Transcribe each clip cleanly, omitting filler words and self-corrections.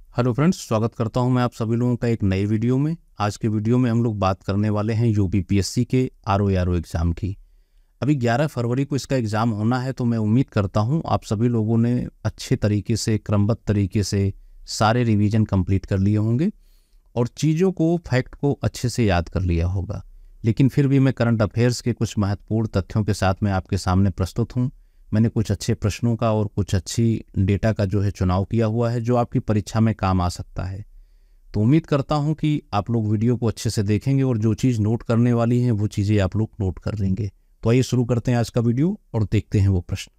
Hello friends, स्वागत करता हूं मैं आप सभी लोगों का एक नए वीडियो में। आज के वीडियो में हम लोग बात करने वाले हैं यूपीपीएससी के आरओ एग्ज़ाम की। अभी 11 फरवरी को इसका एग्ज़ाम होना है, तो मैं उम्मीद करता हूं आप सभी लोगों ने अच्छे तरीके से, क्रमबद्ध तरीके से सारे रिवीजन कंप्लीट कर लिए होंगे और चीज़ों को, फैक्ट को अच्छे से याद कर लिया होगा। लेकिन फिर भी मैं करंट अफेयर्स के कुछ महत्वपूर्ण तथ्यों के साथ मैं आपके सामने प्रस्तुत हूँ। मैंने कुछ अच्छे प्रश्नों का और कुछ अच्छी डेटा का जो है चुनाव किया हुआ है, जो आपकी परीक्षा में काम आ सकता है। तो उम्मीद करता हूं कि आप लोग वीडियो को अच्छे से देखेंगे और जो चीज़ नोट करने वाली है वो चीज़ें आप लोग नोट कर लेंगे। तो आइए शुरू करते हैं आज का वीडियो और देखते हैं वो प्रश्न।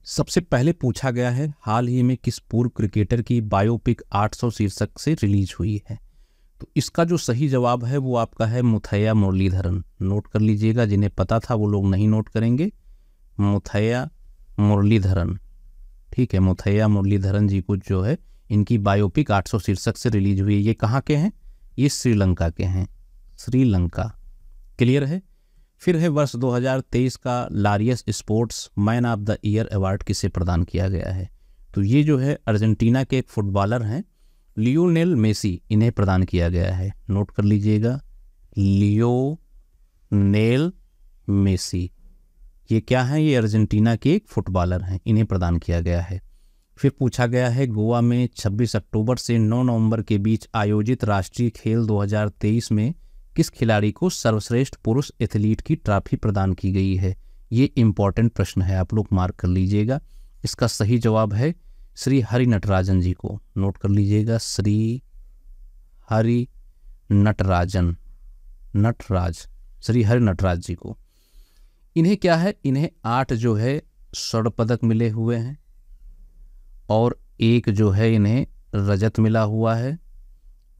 सबसे पहले पूछा गया है, हाल ही में किस पूर्व क्रिकेटर की बायोपिक 800 शीर्षक से रिलीज हुई है। तो इसका जो सही जवाब है वो आपका है मुथैया मुरलीधरन। नोट कर लीजिएगा, जिन्हें पता था वो लोग नहीं नोट करेंगे। मुथैया मुरलीधरन, ठीक है। मुथैया मुरलीधरन जी को जो है इनकी बायोपिक 800 शीर्षक से रिलीज हुई है। ये कहाँ के हैं? ये श्रीलंका के हैं, श्रीलंका। क्लियर है। फिर है, वर्ष 2023 का Laureus sportsman of the year award किसे प्रदान किया गया है। तो ये जो है अर्जेंटीना के एक फुटबॉलर हैं, लियोनेल मेसी, इन्हें प्रदान किया गया है। नोट कर लीजिएगा, लियोनेल मेसी। ये क्या है? ये अर्जेंटीना के एक फुटबॉलर हैं, इन्हें प्रदान किया गया है। फिर पूछा गया है, गोवा में 26 अक्टूबर से 9 नवंबर के बीच आयोजित राष्ट्रीय खेल 2023 में किस खिलाड़ी को सर्वश्रेष्ठ पुरुष एथलीट की ट्रॉफी प्रदान की गई है। ये इंपॉर्टेंट प्रश्न है, आप लोग मार्क कर लीजिएगा। इसका सही जवाब है श्री हरि नटराजन जी को। नोट कर लीजिएगा, श्री हरि नटराजन, श्री हरि नटराज जी को। इन्हें क्या है? इन्हें 8 जो है स्वर्ण पदक मिले हुए हैं और एक जो है इन्हें रजत मिला हुआ है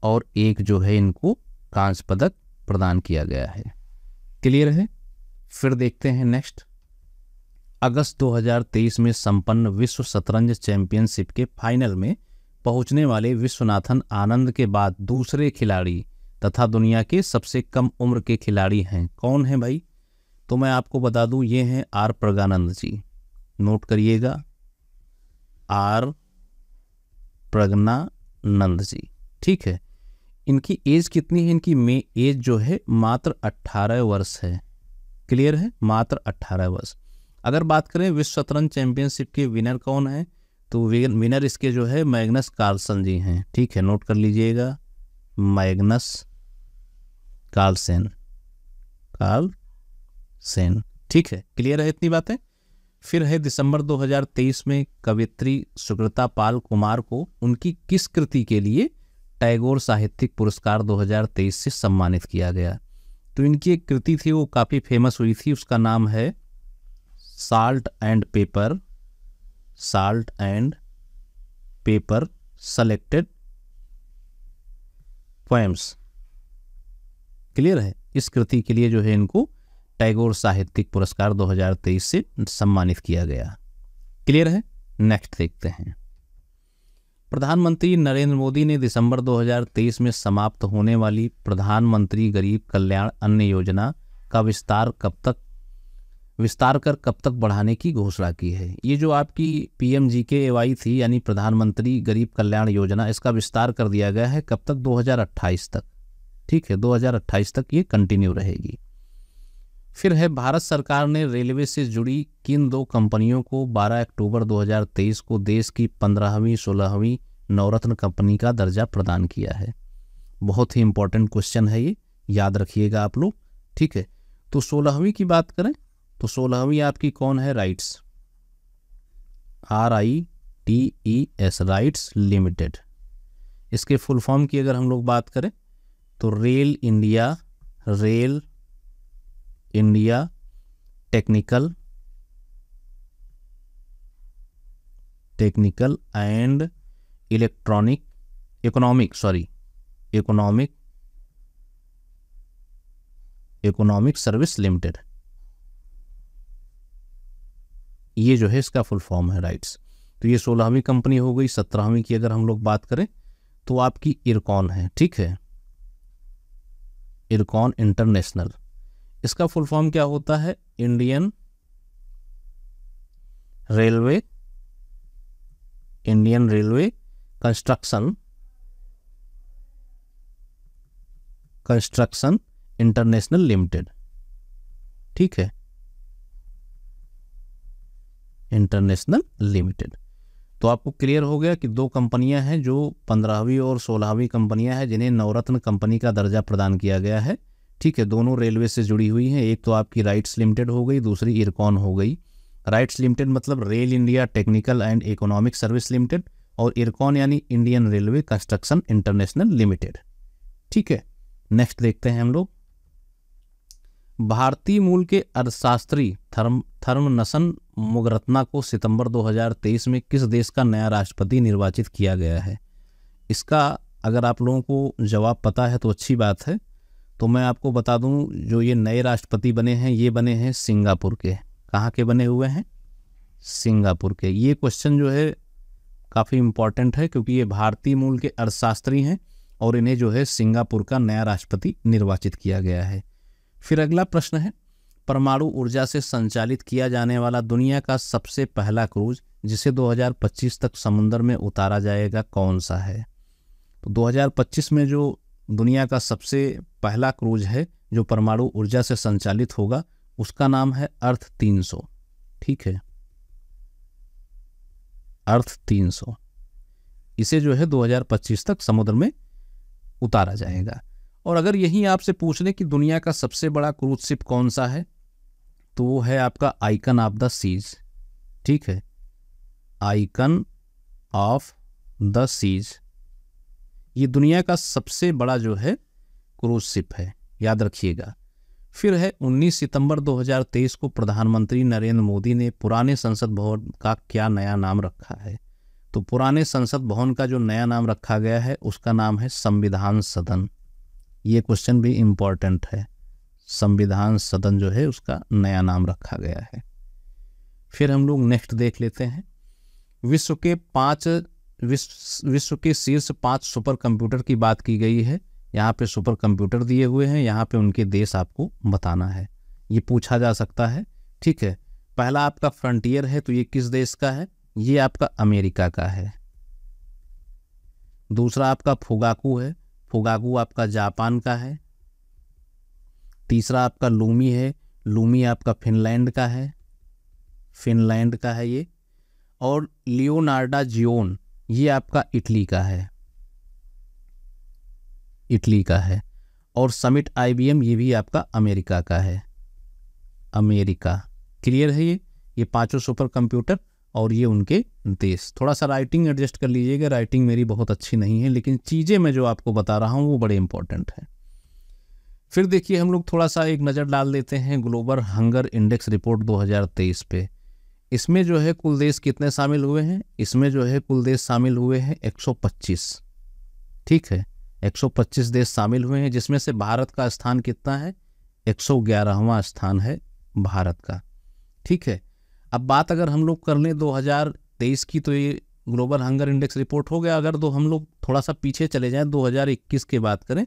और एक जो है इनको कांस्य पदक प्रदान किया गया है। क्लियर है। फिर देखते हैं नेक्स्ट। अगस्त 2023 में संपन्न विश्व शतरंज चैंपियनशिप के फाइनल में पहुंचने वाले विश्वनाथन आनंद के बाद दूसरे खिलाड़ी तथा दुनिया के सबसे कम उम्र के खिलाड़ी हैं। कौन है भाई? तो मैं आपको बता दूं, ये हैं आर प्रज्ञानंद जी। नोट करिएगा, आर प्रज्ञानंद जी, ठीक है। इनकी एज कितनी है? इनकी एज जो है मात्र 18 वर्ष है। क्लियर है, मात्र 18 वर्ष। अगर बात करें विश्व शतरंज चैंपियनशिप के विनर कौन है, तो विनर इसके जो है मैग्नस कार्लसन जी हैं, ठीक है। नोट कर लीजिएगा, मैग्नस कार्लसेन, ठीक है। क्लियर है इतनी बातें। फिर है, दिसंबर 2023 में कवयित्री सुकृता पाल कुमार को उनकी किस कृति के लिए टैगोर साहित्यिक पुरस्कार 2023 से सम्मानित किया गया। तो इनकी एक कृति थी, वो काफ़ी फेमस हुई थी, उसका नाम है salt and paper selected poems. Clear है। इस कृति के लिए जो है इनको टैगोर साहित्यिक पुरस्कार 2023 से सम्मानित किया गया। क्लियर है। नेक्स्ट देखते हैं। प्रधानमंत्री नरेंद्र मोदी ने दिसंबर 2023 में समाप्त होने वाली प्रधानमंत्री गरीब कल्याण अन्न योजना का विस्तार कर कब तक बढ़ाने की घोषणा की है। ये जो आपकी PMGKY थी, यानी प्रधानमंत्री गरीब कल्याण योजना, इसका विस्तार कर दिया गया है। कब तक? 2028 तक, ठीक है। 2028 तक ये कंटिन्यू रहेगी। फिर है, भारत सरकार ने रेलवे से जुड़ी किन 2 कंपनियों को 12 अक्टूबर 2023 को देश की 15वीं 16वीं नवरत्न कंपनी का दर्जा प्रदान किया है। बहुत ही इंपॉर्टेंट क्वेश्चन है ये, याद रखिएगा आप लोग, ठीक है। तो 16वीं की बात करें तो 16वीं आपकी कौन है? Rights, RITES, rights limited. इसके फुल फॉर्म की अगर हम लोग बात करें तो rail India technical and economic service limited, ये जो है इसका फुल फॉर्म है, राइट्स। तो ये 16वीं कंपनी हो गई। 17वीं की अगर हम लोग बात करें तो आपकी इरकॉन है, ठीक है। इरकॉन इंटरनेशनल। इसका फुल फॉर्म क्या होता है? Indian railway construction international limited. ठीक है, इंटरनेशनल लिमिटेड। तो आपको क्लियर हो गया कि दो कंपनियां हैं जो 15वीं और 16वीं कंपनियां हैं जिन्हें नवरत्न कंपनी का दर्जा प्रदान किया गया है। ठीक है, दोनों रेलवे से जुड़ी हुई हैं। एक तो आपकी राइट्स लिमिटेड हो गई, दूसरी इरकॉन हो गई। राइट्स लिमिटेड मतलब rail India technical and economic service limited, और इरकॉन यानी Indian railway construction international limited. ठीक है, नेक्स्ट देखते हैं हम लोग। भारतीय मूल के अर्थशास्त्री थर्मनसन मुगरत्ना को सितंबर 2023 में किस देश का नया राष्ट्रपति निर्वाचित किया गया है? इसका अगर आप लोगों को जवाब पता है तो अच्छी बात है। तो मैं आपको बता दूं, जो ये नए राष्ट्रपति बने हैं ये बने हैं सिंगापुर के। कहाँ के बने हुए हैं? सिंगापुर के। ये क्वेश्चन जो है काफ़ी इम्पॉर्टेंट है क्योंकि ये भारतीय मूल के अर्थशास्त्री हैं और इन्हें जो है सिंगापुर का नया राष्ट्रपति निर्वाचित किया गया है। फिर अगला प्रश्न है, परमाणु ऊर्जा से संचालित किया जाने वाला दुनिया का सबसे पहला क्रूज जिसे 2025 तक समुद्र में उतारा जाएगा कौन सा है? तो 2025 में जो दुनिया का सबसे पहला क्रूज है जो परमाणु ऊर्जा से संचालित होगा उसका नाम है अर्थ 300। ठीक है, अर्थ 300। इसे जो है 2025 तक समुद्र में उतारा जाएगा। और अगर यही आपसे पूछ लें कि दुनिया का सबसे बड़ा क्रूज शिप कौन सा है, तो वो है आपका आइकन ऑफ द सीज। ठीक है, आइकन ऑफ द सीज ये दुनिया का सबसे बड़ा जो है क्रूज शिप है, याद रखिएगा। फिर है 19 सितंबर 2023 को प्रधानमंत्री नरेंद्र मोदी ने पुराने संसद भवन का क्या नया नाम रखा है? तो पुराने संसद भवन का जो नया नाम रखा गया है उसका नाम है संविधान सदन। ये क्वेश्चन भी इम्पॉर्टेंट है, संविधान सदन जो है उसका नया नाम रखा गया है। फिर हम लोग नेक्स्ट देख लेते हैं। विश्व के शीर्ष 5 सुपर कंप्यूटर की बात की गई है। यहाँ पे सुपर कंप्यूटर दिए हुए हैं, यहाँ पे उनके देश आपको बताना है, ये पूछा जा सकता है। ठीक है, पहला आपका फ्रंटियर है, तो ये किस देश का है? ये आपका अमेरिका का है। दूसरा आपका फुगाकू है, फुगाकू आपका जापान का है। तीसरा आपका लूमी है, लूमी आपका फिनलैंड का है, फिनलैंड का है ये। और लियोनार्डो जियोन ये आपका इटली का है, इटली का है। और समिट IBM ये भी आपका अमेरिका का है, अमेरिका। क्लियर है? ये पांचों सुपर कंप्यूटर और ये उनके देश। थोड़ा सा राइटिंग एडजस्ट कर लीजिएगा, राइटिंग मेरी बहुत अच्छी नहीं है, लेकिन चीज़ें मैं जो आपको बता रहा हूँ वो बड़े इंपॉर्टेंट है। फिर देखिए हम लोग थोड़ा सा एक नज़र डाल देते हैं ग्लोबल हंगर इंडेक्स रिपोर्ट 2023 पे। इसमें जो है कुल देश कितने शामिल हुए हैं? इसमें जो है कुल देश शामिल हुए हैं 125। ठीक है, 125 देश शामिल हुए हैं, जिसमें से भारत का स्थान कितना है? 111वां स्थान है भारत का। ठीक है, अब बात अगर हम लोग कर लें 2023 की, तो ये ग्लोबल हंगर इंडेक्स रिपोर्ट हो गया। अगर हम लोग थोड़ा सा पीछे चले जाएं 2021 की बात करें,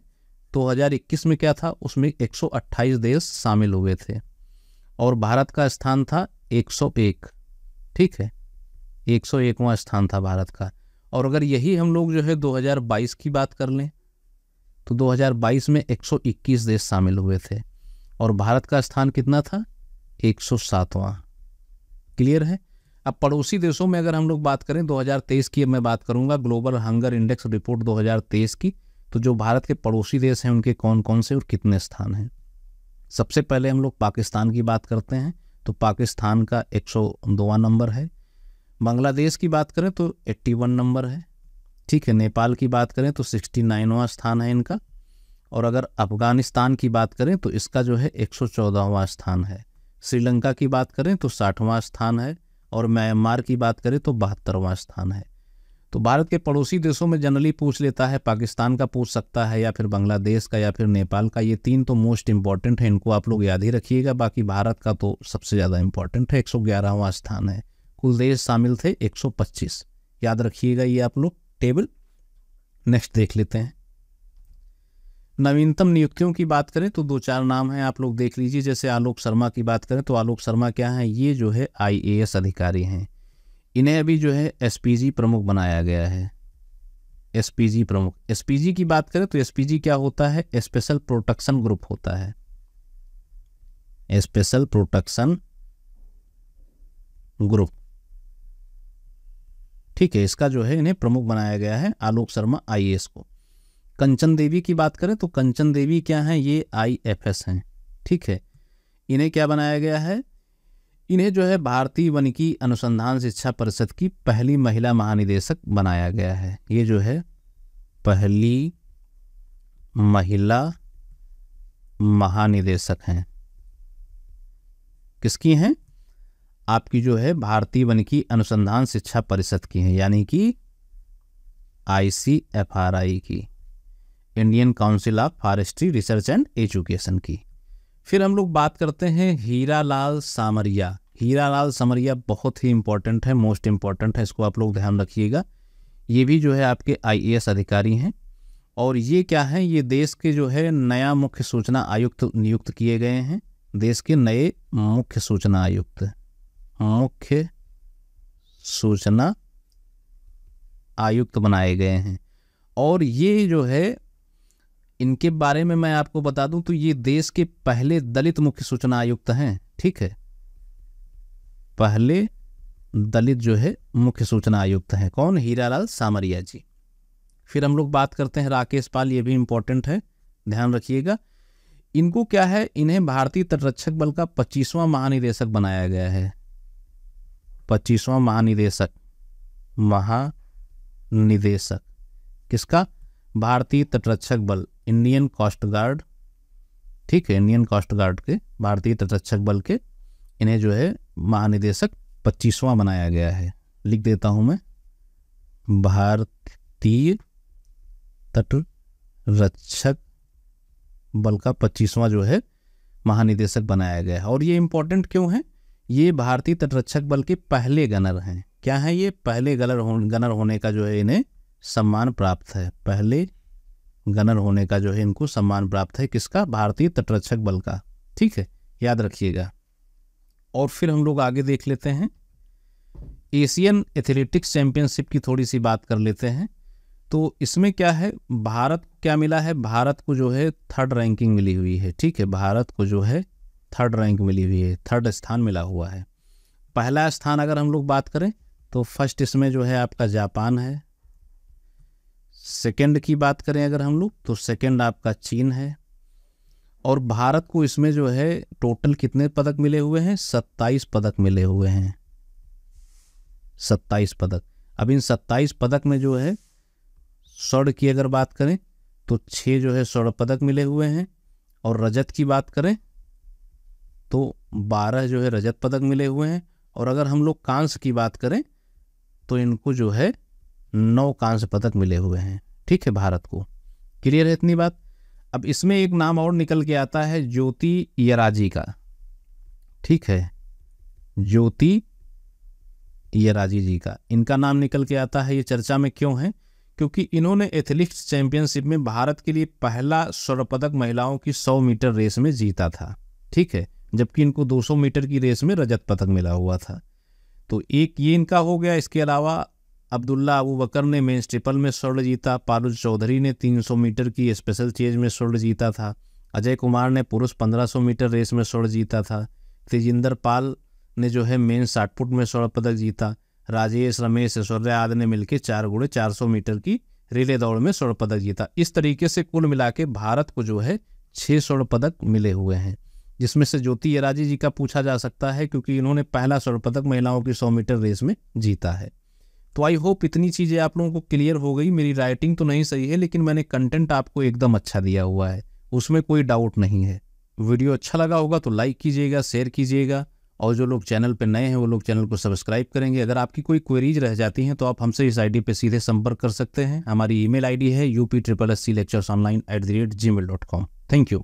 2021 में क्या था? उसमें 128 देश शामिल हुए थे और भारत का स्थान था 101। ठीक है, 101वां स्थान था भारत का। और अगर यही हम लोग जो है 2022 की बात कर लें तो 2022 में 121 देश शामिल हुए थे और भारत का स्थान कितना था? 107वां। क्लियर है? अब पड़ोसी देशों में अगर हम लोग बात करें 2023 की, अब मैं बात करूंगा ग्लोबल हंगर इंडेक्स रिपोर्ट 2023 की, तो जो भारत के पड़ोसी देश हैं उनके कौन कौन से और कितने स्थान हैं। सबसे पहले हम लोग पाकिस्तान की बात करते हैं, तो पाकिस्तान का 102वां नंबर है। बांग्लादेश की बात करें तो 81 नंबर है। ठीक है, नेपाल की बात करें तो 69वां स्थान है इनका। और अगर अफगानिस्तान की बात करें तो इसका जो है 114वां स्थान है। श्रीलंका की बात करें तो 60वां स्थान है और म्यांमार की बात करें तो 72वां स्थान है। तो भारत के पड़ोसी देशों में जनरली पूछ लेता है, पाकिस्तान का पूछ सकता है या फिर बांग्लादेश का या फिर नेपाल का। ये 3 तो मोस्ट इंपॉर्टेंट है, इनको आप लोग याद ही रखिएगा। बाकी भारत का तो सबसे ज़्यादा इंपॉर्टेंट है, 111वां स्थान है। कुल देश शामिल थे 125, याद रखिएगा ये आप लोग टेबल। नेक्स्ट देख लेते हैं। नवीनतम नियुक्तियों की बात करें तो 2-4 नाम हैं, आप लोग देख लीजिए। जैसे आलोक शर्मा की बात करें तो आलोक शर्मा क्या है, ये जो है IAS अधिकारी हैं। इन्हें अभी जो है SPG प्रमुख बनाया गया है। SPG प्रमुख, SPG की बात करें तो SPG क्या होता है, स्पेशल प्रोटेक्शन ग्रुप होता है, स्पेशल प्रोटेक्शन ग्रुप, ठीक है। इसका जो है इन्हें प्रमुख बनाया गया है, आलोक शर्मा IAS को। कंचन देवी की बात करें तो कंचन देवी क्या है, ये IFS हैं, ठीक है। इन्हें क्या बनाया गया है, इन्हें जो है भारतीय वनिकी अनुसंधान शिक्षा परिषद की पहली महिला महानिदेशक बनाया गया है। ये जो है पहली महिला महानिदेशक हैं, किसकी हैं, आपकी जो है भारतीय वनिकी अनुसंधान शिक्षा परिषद की हैं, यानी कि ICFRI की, Indian council of forestry research and education की। फिर हम लोग बात करते हैं हीरालाल सामरिया। हीरालाल सामरिया बहुत ही इंपॉर्टेंट है, मोस्ट इंपॉर्टेंट है, इसको आप लोग ध्यान रखिएगा। ये भी जो है आपके IAS अधिकारी हैं, और ये क्या है, ये देश के जो है नया मुख्य सूचना आयुक्त नियुक्त किए गए हैं। देश के नए मुख्य सूचना आयुक्त, मुख्य सूचना आयुक्त बनाए गए हैं। और ये जो है, इनके बारे में मैं आपको बता दूं तो ये देश के पहले दलित मुख्य सूचना आयुक्त हैं, ठीक है। पहले दलित जो है मुख्य सूचना आयुक्त हैं, कौन, हीरालाल सामरिया जी। फिर हम लोग बात करते हैं राकेश पाल, ये भी इंपॉर्टेंट है, ध्यान रखिएगा। इनको क्या है, इन्हें भारतीय तटरक्षक बल का 25वां महानिदेशक बनाया गया है। 25वां महानिदेशक, महानिदेशक किसका, भारतीय तटरक्षक बल, इंडियन कोस्ट गार्ड, ठीक है, इंडियन कोस्ट गार्ड के, भारतीय तटरक्षक बल के इन्हें जो है महानिदेशक 25वां बनाया गया है। लिख देता हूं मैं, भारतीय तटरक्षक बल का 25वां जो है महानिदेशक बनाया गया है। और ये इंपॉर्टेंट क्यों है, ये भारतीय तटरक्षक बल के पहले गनर हैं। क्या है ये, पहले गनर होने का जो है इन्हें सम्मान प्राप्त है, पहले गनर होने का जो है इनको सम्मान प्राप्त है, किसका, भारतीय तटरक्षक बल का, ठीक है, याद रखिएगा। और फिर हम लोग आगे देख लेते हैं, एशियन एथलेटिक्स चैंपियनशिप की थोड़ी सी बात कर लेते हैं। तो इसमें क्या है, भारत क्या मिला है, भारत को जो है 3rd रैंकिंग मिली हुई है, ठीक है, भारत को जो है 3rd रैंक मिली हुई है, 3rd स्थान मिला हुआ है। पहला स्थान अगर हम लोग बात करें तो फर्स्ट इसमें जो है आपका जापान है। सेकंड की बात करें अगर हम लोग तो सेकंड आपका चीन है। और भारत को इसमें जो है टोटल कितने पदक मिले हुए हैं, 27 पदक मिले हुए हैं, 27 पदक। अब इन 27 पदक में जो है स्वर्ण की अगर बात करें तो 6 जो है स्वर्ण पदक मिले हुए हैं, और रजत की बात करें तो 12 जो है रजत पदक मिले हुए हैं। और अगर हम लोग कांस्य की बात करें तो इनको जो है 9 कांस्य पदक मिले हुए हैं, ठीक है, भारत को। क्लियर है इतनी बात। अब इसमें एक नाम और निकल के आता है ज्योति यराजी का, ठीक है, ज्योति यराजी जी का, इनका नाम निकल के आता है। ये चर्चा में क्यों है, क्योंकि इन्होंने एथलेटिक्स चैंपियनशिप में भारत के लिए पहला स्वर्ण पदक महिलाओं की 100 मीटर रेस में जीता था, ठीक है, जबकि इनको 200 मीटर की रेस में रजत पदक मिला हुआ था। तो एक ये इनका हो गया। इसके अलावा अब्दुल्ला अबू बकर ने मेंस ट्रिपल में स्वर्ण जीता, पारुल चौधरी ने 300 मीटर की स्पेशल चेज में स्वर्ण जीता था, अजय कुमार ने पुरुष 1500 मीटर रेस में स्वर्ण जीता था, तेजिंदर पाल ने जो है मेंस 60 फुट में स्वर्ण पदक जीता, राजेश, रमेश, ऐश्वर्या आदि ने मिलकर 4x400 मीटर की रिले दौड़ में स्वर्ण पदक जीता। इस तरीके से कुल मिला के भारत को जो है 6 स्वर्ण पदक मिले हुए हैं, जिसमें से ज्योति यराजी जी का पूछा जा सकता है क्योंकि इन्होंने पहला स्वर्ण पदक महिलाओं की 100 मीटर रेस में जीता है। तो आई होप इतनी चीज़ें आप लोगों को क्लियर हो गई। मेरी राइटिंग तो नहीं सही है लेकिन मैंने कंटेंट आपको एकदम अच्छा दिया हुआ है, उसमें कोई डाउट नहीं है। वीडियो अच्छा लगा होगा तो लाइक कीजिएगा, शेयर कीजिएगा, और जो लोग चैनल पर नए हैं वो लोग चैनल को सब्सक्राइब करेंगे। अगर आपकी कोई क्वेरीज रह जाती हैं तो आप हमसे इस आईडी पे सीधे संपर्क कर सकते हैं। हमारी ईमेल आईडी है upSSClecturesonline@gmail.com। Thank you.